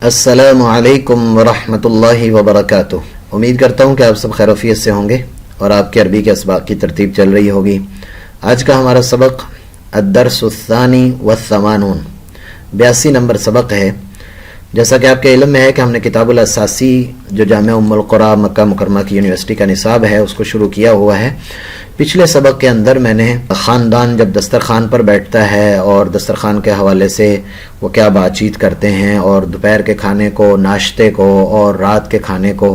السلام علیکم ورحمۃ اللہ وبرکاتہ۔ امید کرتا ہوں کہ آپ سب خیر و عافیت سے ہوں گے اور آپ کے عربی کے اسباق کی ترتیب چل رہی ہوگی۔ آج کا ہمارا سبق الدرس الثانی والثمانون 82 نمبر سبق ہے۔ جیسا کہ آپ کے علم میں ہے کہ ہم نے کتاب الاساسی جو جامعہ ام القری مکہ مکرمہ کی یونیورسٹی کا نصاب ہے اس کو شروع کیا ہوا ہے۔ پچھلے سبق کے اندر میں نے خاندان جب دسترخوان پر بیٹھتا ہے اور دسترخوان کے حوالے سے وہ کیا بات چیت کرتے ہیں اور دوپہر کے کھانے کو، ناشتے کو اور رات کے کھانے کو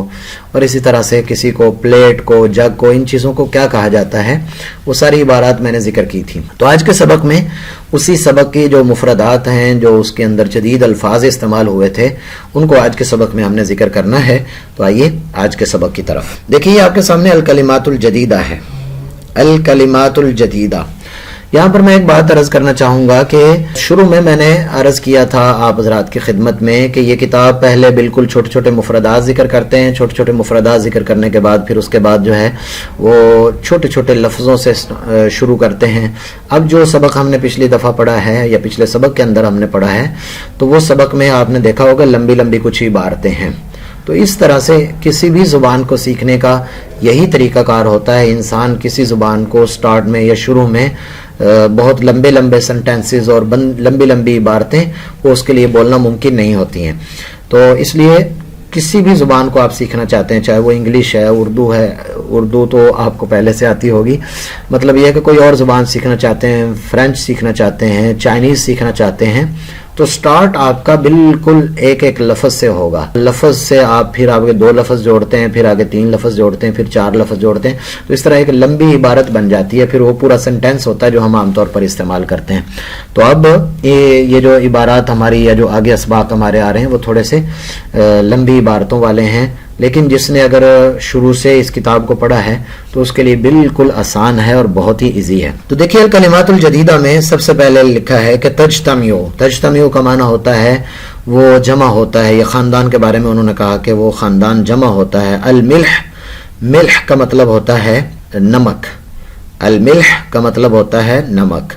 اور اسی طرح سے کسی کو پلیٹ کو، جگ کو، ان چیزوں کو کیا کہا جاتا ہے، وہ ساری عبارات میں نے ذکر کی تھی۔ تو آج کے سبق میں اسی سبق کی جو مفردات ہیں، جو اس کے اندر جدید الفاظ استعمال ہوئے تھے، ان کو آج کے سبق میں ہم نے ذکر کرنا ہے۔ تو آئیے آج کے سبق کی طرف دیکھیے، آپ کے سامنے الکلمات الجدیدہ ہے۔ الکلمات الجدیدہ، یہاں پر میں ایک بات عرض کرنا چاہوں گا کہ شروع میں نے عرض کیا تھا آپ حضرات کی خدمت میں کہ یہ کتاب پہلے بالکل چھوٹے چھوٹے مفردات ذکر کرتے ہیں، چھوٹے چھوٹے مفردات ذکر کرنے کے بعد پھر اس کے بعد جو ہے وہ چھوٹے چھوٹے لفظوں سے شروع کرتے ہیں۔ اب جو سبق ہم نے پچھلی دفعہ پڑھا ہے یا پچھلے سبق کے اندر ہم نے پڑھا ہے، تو وہ سبق میں آپ نے دیکھا ہوگا لمبی لمبی کچھ عبارتیں ہیں۔ تو اس طرح سے کسی بھی زبان کو سیکھنے کا یہی طریقہ کار ہوتا ہے۔ انسان کسی زبان کو سٹارٹ میں یا شروع میں بہت لمبے لمبے سنٹینسز اور لمبی لمبی عبارتیں وہ اس کے لیے بولنا ممکن نہیں ہوتی ہیں۔ تو اس لیے کسی بھی زبان کو آپ سیکھنا چاہتے ہیں، چاہے وہ انگلش ہے، اردو ہے، اردو تو آپ کو پہلے سے آتی ہوگی، مطلب یہ ہے کہ کوئی اور زبان سیکھنا چاہتے ہیں، فرینچ سیکھنا چاہتے ہیں، چائنیز سیکھنا چاہتے ہیں، تو سٹارٹ آپ کا بالکل ایک ایک لفظ سے ہوگا۔ لفظ سے آپ پھر آگے 2 لفظ جوڑتے ہیں، پھر آگے 3 لفظ جوڑتے ہیں، پھر 4 لفظ جوڑتے ہیں، تو اس طرح ایک لمبی عبارت بن جاتی ہے، پھر وہ پورا سنٹینس ہوتا ہے جو ہم عام طور پر استعمال کرتے ہیں۔ تو اب یہ جو عبارات ہماری یا جو آگے اسباق ہمارے آ رہے ہیں وہ تھوڑے سے لمبی عبارتوں والے ہیں، لیکن جس نے اگر شروع سے اس کتاب کو پڑھا ہے تو اس کے لیے بالکل آسان ہے اور بہت ہی ایزی ہے۔ تو دیکھیے الکلمات الجدیدہ میں سب سے پہلے لکھا ہے کہ تجتمع۔ تجتمع کا معنی ہوتا ہے وہ جمع ہوتا ہے۔ یہ خاندان کے بارے میں انہوں نے کہا کہ وہ خاندان جمع ہوتا ہے۔ الملح، ملح کا مطلب ہوتا ہے نمک۔ الملح کا مطلب ہوتا ہے نمک۔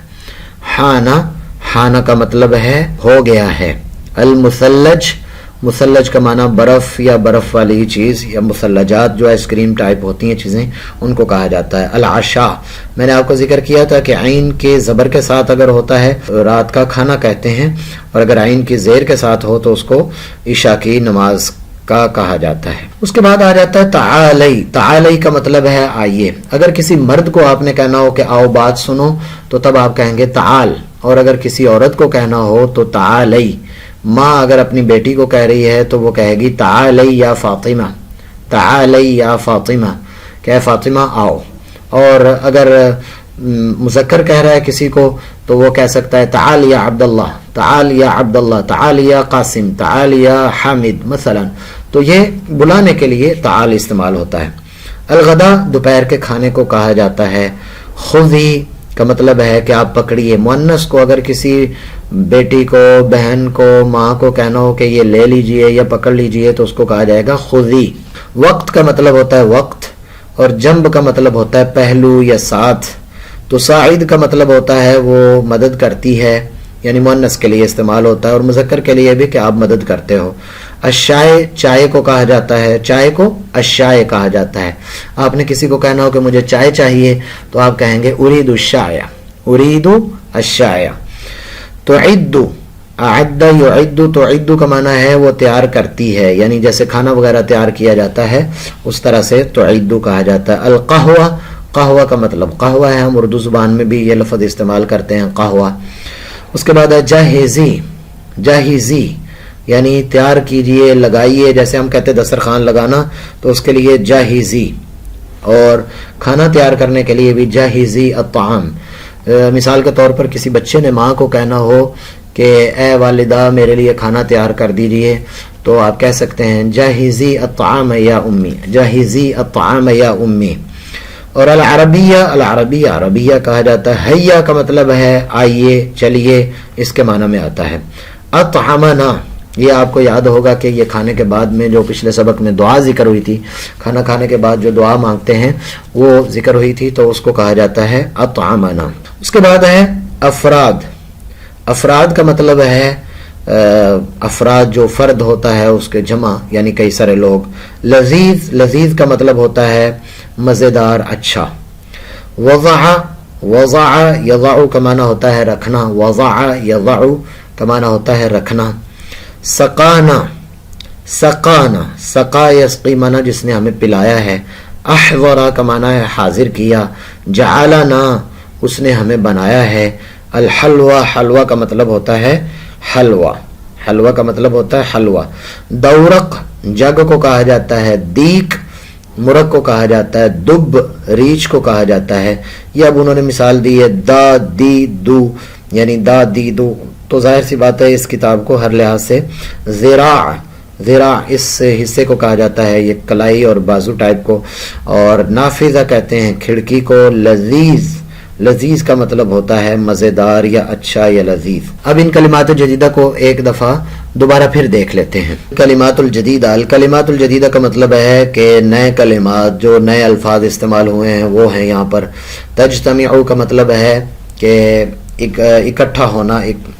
حانہ، حانہ کا مطلب ہے ہو گیا ہے۔ المثلج، مثلج کا معنی برف یا برف والی چیز یا مثلجات جو آئس کریم ٹائپ ہوتی ہیں چیزیں، ان کو کہا جاتا ہے۔ العشاء، میں نے آپ کو ذکر کیا تھا کہ عین کے زبر کے ساتھ اگر ہوتا ہے رات کا کھانا کہتے ہیں، اور اگر عین کی زیر کے ساتھ ہو تو اس کو عشاء کی نماز کا کہا جاتا ہے۔ اس کے بعد آ جاتا ہے تعالی۔ تعالی کا مطلب ہے آئیے۔ اگر کسی مرد کو آپ نے کہنا ہو کہ آؤ بات سنو تو تب آپ کہیں گے تعال، اور اگر کسی عورت کو کہنا ہو تو تعالی۔ ماں اگر اپنی بیٹی کو کہہ رہی ہے تو وہ کہے گی تعالی یا فاطمہ، تعالی یا فاطمہ، کہ فاطمہ آؤ۔ اور اگر مذکر کہہ رہا ہے کسی کو تو وہ کہہ سکتا ہے تعال یا عبداللہ، تعال یا عبداللہ، تعال یا قاسم، تعال یا حامد مثلا۔ تو یہ بلانے کے لیے تعال استعمال ہوتا ہے۔ الغدا، دوپہر کے کھانے کو کہا جاتا ہے۔ خذی کا مطلب ہے کہ آپ پکڑیے۔ مؤنث کو اگر کسی بیٹی کو، بہن کو، ماں کو کہنا ہو کہ یہ لے لیجئے یا پکڑ لیجئے تو اس کو کہا جائے گا خذی۔ وقت کا مطلب ہوتا ہے وقت، اور جنب کا مطلب ہوتا ہے پہلو یا ساتھ۔ تو ساعد کا مطلب ہوتا ہے وہ مدد کرتی ہے، یعنی مؤنث کے لیے استعمال ہوتا ہے، اور مذکر کے لیے بھی کہ آپ مدد کرتے ہو۔ الشائے، چائے کو کہا جاتا ہے، چائے کو الشائے کہا جاتا ہے۔ آپ نے کسی کو کہنا ہو کہ مجھے چائے چاہیے تو آپ کہیں گے اريد الشائے، اريد الشائے۔ تعد، اعد یعد، تعد کا معنی ہے وہ تیار کرتی ہے، یعنی جیسے کھانا وغیرہ تیار کیا جاتا ہے اس طرح سے تعد کہا جاتا ہے۔ القہوہ، قہوہ کا مطلب قہوہ ہے، ہم اردو زبان میں بھی یہ لفظ استعمال کرتے ہیں قہوہ۔ اس کے بعد ہے جہزی، جہزی یعنی تیار کیجئے، لگائیے، جیسے ہم کہتے ہیں دسترخوان لگانا تو اس کے لیے جہزی، اور کھانا تیار کرنے کے لیے بھی جہزی الطعام۔ مثال کے طور پر کسی بچے نے ماں کو کہنا ہو کہ اے والدہ میرے لیے کھانا تیار کر دیجئے تو آپ کہہ سکتے ہیں جہزی الطعام یا امی، جہزی الطعام یا امی۔ اور العربیہ، العربیہ عربیہ کہا جاتا ہے۔ حیا کا مطلب ہے آئیے، چلیے، اس کے معنی میں آتا ہے۔ اطعمنا، یہ آپ کو یاد ہوگا کہ یہ کھانے کے بعد میں جو پچھلے سبق میں دعا ذکر ہوئی تھی، کھانا کھانے کے بعد جو دعا مانگتے ہیں وہ ذکر ہوئی تھی، تو اس کو کہا جاتا ہے اطعمنا۔ اس کے بعد ہے افراد۔ افراد کا مطلب ہے افراد جو فرد ہوتا ہے اس کے جمع یعنی کئی سارے لوگ. لذیذ، لذیذ کا مطلب ہوتا ہے مزیدار، اچھا. وضع، وضع یضع کا معنی ہوتا ہے رکھنا، وضع یضع کا معنی ہوتا ہے رکھنا. سقانا، سقانا، سقا یسقی معنی جس نے ہمیں پلایا ہے. احضر کا معنی ہے حاضر کیا. جعلنا اس نے ہمیں بنایا ہے. الحلوہ، حلوہ کا مطلب ہوتا ہے حلوہ، حلوہ کا مطلب ہوتا ہے حلوہ. دورق جگ کو کہا جاتا ہے. دیک مرغ کو کہا جاتا ہے. دب ریچھ کو کہا جاتا ہے. یہ اب انہوں نے مثال دی ہے دا دی دو یعنی دا دی دو، تو ظاہر سی بات ہے اس کتاب کو ہر لحاظ سے ذراع، ذراع اس حصے کو کہا جاتا ہے، یہ کلائی اور بازو ٹائپ کو. اور نافذہ کہتے ہیں کھڑکی کو. لذیذ، لذیذ کا مطلب ہوتا ہے مزیدار یا اچھا یا لذیذ. اب ان کلمات جدیدہ کو ایک دفعہ دوبارہ پھر دیکھ لیتے ہیں. کلمات الجدیدہ، الکلمات الجدیدہ کا مطلب ہے کہ نئے کلمات جو نئے الفاظ استعمال ہوئے ہیں وہ ہیں یہاں پر. تجتمع کا مطلب ہے کہ اکٹھا ہونا،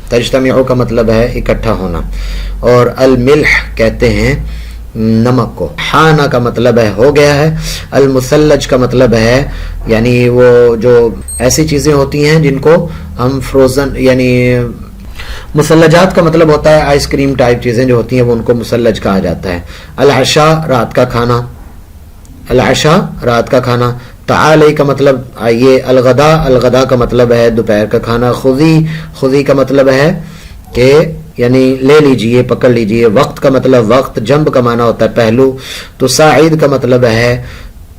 تجتمع کا مطلب ہے اکٹھا ہونا. اور الملح کہتے ہیں نمک کو. حانا کا مطلب ہے ہو گیا ہے. المثلج کا مطلب ہے یعنی وہ جو ایسی چیزیں ہوتی ہیں جن کو ہم فروزن یعنی مثلجات کا مطلب ہوتا ہے آئس کریم ٹائپ چیزیں جو ہوتی ہیں وہ ان کو مثلج کہا جاتا ہے. العشاء رات کا کھانا، العشاء رات کا کھانا. تعالی کا مطلب آئیے. الغداء، الغداء کا مطلب ہے دوپہر کا کھانا. خذی، خذی کا مطلب ہے کہ یعنی لے لیجئے، پکڑ لیجئے. وقت کا مطلب وقت، جنب کا معنی ہوتا ہے پہلو. تو ساعد کا مطلب ہے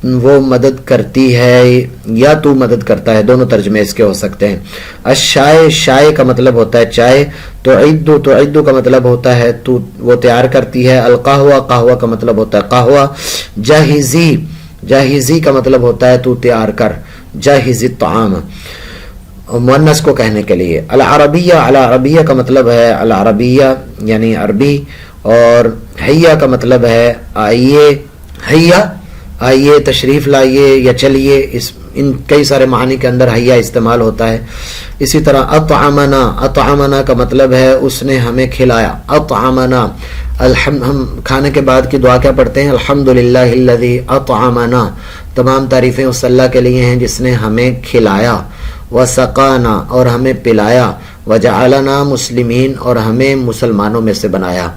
وہ مدد کرتی ہے یا تو مدد کرتا ہے، دونوں ترجمے اس کے ہو سکتے ہیں. الشائے، شائے کا مطلب ہوتا ہے چائے. تعد، تعد کا مطلب ہوتا ہے تو وہ تیار کرتی ہے. القہوہ، قہوہ کا مطلب ہوتا ہے قہوہ. جاہزی، جاہزی کا مطلب ہوتا ہے تو تیار کر. جاہزی الطعام مؤنث کو کہنے کے لیے. العربیہ، العربیہ کا مطلب ہے العربیہ یعنی عربی. اور حیا کا مطلب ہے آئیے، حیا آئیے، تشریف لائیے یا چلیے. ان کئی سارے معنی کے اندر حیا استعمال ہوتا ہے. اسی طرح اطعمنا، اطعمنا کا مطلب ہے اس نے ہمیں کھلایا. اطعمنا، ہم کھانے کے بعد کی دعا کیا پڑھتے ہیں؟ الحمدللہ الذی اطعمنا، تمام تعریفیں اس اللہ کے لیے ہیں جس نے ہمیں کھلایا. وسقانا اور ہمیں پلایا. وجعلنا مسلمین اور ہمیں مسلمانوں میں سے بنایا.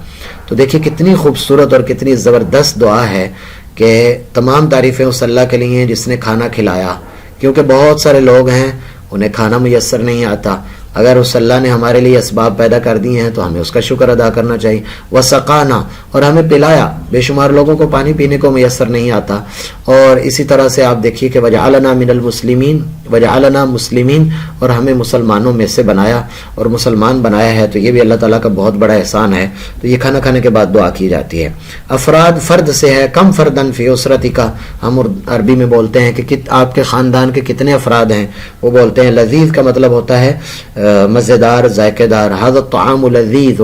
تو دیکھیے کتنی خوبصورت اور کتنی زبردست دعا ہے کہ تمام تعریفیں اس اللہ کے لیے ہیں جس نے کھانا کھلایا. کیونکہ بہت سارے لوگ ہیں انہیں کھانا میسر نہیں آتا. اگر اس اللہ نے ہمارے لیے اسباب پیدا کر دی ہیں تو ہمیں اس کا شکر ادا کرنا چاہیے. وسقانا اور ہمیں پلایا. بے شمار لوگوں کو پانی پینے کو میسر نہیں آتا. اور اسی طرح سے آپ دیکھیے کہ وجعلنا من المسلمین، وجعلنا مسلمین اور ہمیں مسلمانوں میں سے بنایا اور مسلمان بنایا ہے. تو یہ بھی اللہ تعالیٰ کا بہت بڑا احسان ہے. تو یہ کھانا کھانے کے بعد دعا کی جاتی ہے. افراد فرد سے ہے. کم فردن فی اسرتک، ہم عربی میں بولتے ہیں کہ آپ کے خاندان کے کتنے افراد ہیں، وہ بولتے ہیں. لذیذ کا مطلب ہوتا ہے مزیدار، ذائقے دار. ھذا الطعام لذیذ،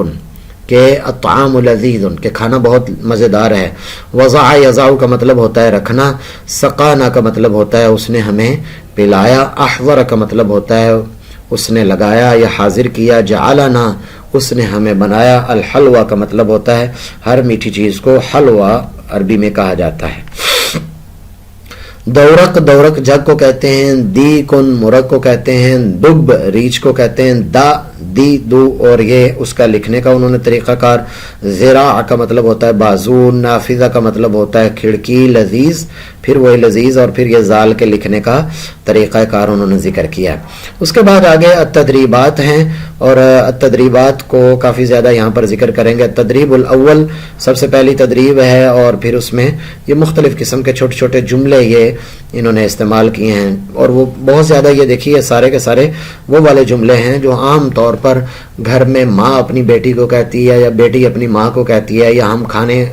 کہ الطعام لذیذ کہ کھانا بہت مزیدار ہے. وضع یضع کا مطلب ہوتا ہے رکھنا. سقانا کا مطلب ہوتا ہے اس نے ہمیں پلایا. احضر کا مطلب ہوتا ہے اس نے لگایا یا حاضر کیا. جعلنا اس نے ہمیں بنایا. الحلوہ کا مطلب ہوتا ہے ہر میٹھی چیز کو حلوہ عربی میں کہا جاتا ہے. دورق، دورق جگ کو کہتے ہیں. دی کن مرغ کو کہتے ہیں. دب ریچھ کو کہتے ہیں. دا دی دو اور یہ اس کا لکھنے کا انہوں نے طریقہ کار. ذراع کا مطلب ہوتا ہے بازو. نافذہ کا مطلب ہوتا ہے کھڑکی. لذیذ پھر وہی لذیذ اور پھر یہ زال کے لکھنے کا طریقہ کار انہوں نے ذکر کیا. اس کے بعد آگے التدریبات ہیں اور التدریبات کو کافی زیادہ یہاں پر ذکر کریں گے. تدریب الاول سب سے پہلی تدریب ہے اور پھر اس میں یہ مختلف قسم کے چھوٹے چھوٹے جملے یہ انہوں نے استعمال کیے ہیں اور وہ بہت زیادہ یہ دیکھیے سارے کے سارے وہ والے جملے ہیں جو عام طور پر گھر میں ماں اپنی بیٹی کو کہتی ہے یا بیٹی اپنی ماں کو کہتی ہے یا ہم کھانے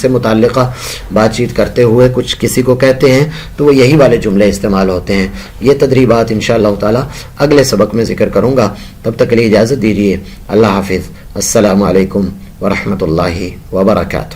سے متعلقہ بات چیت کرتے ہوئے کچھ کسی کو کہتے ہیں تو وہ یہی والے جملے استعمال ہوتے ہیں. یہ تدریبات انشاءاللہ تعالی اگلے سبق میں ذکر کروں گا. تب تک کے لیے اجازت دیجیے. اللہ حافظ. السلام علیکم ورحمۃ اللہ وبرکاتہ.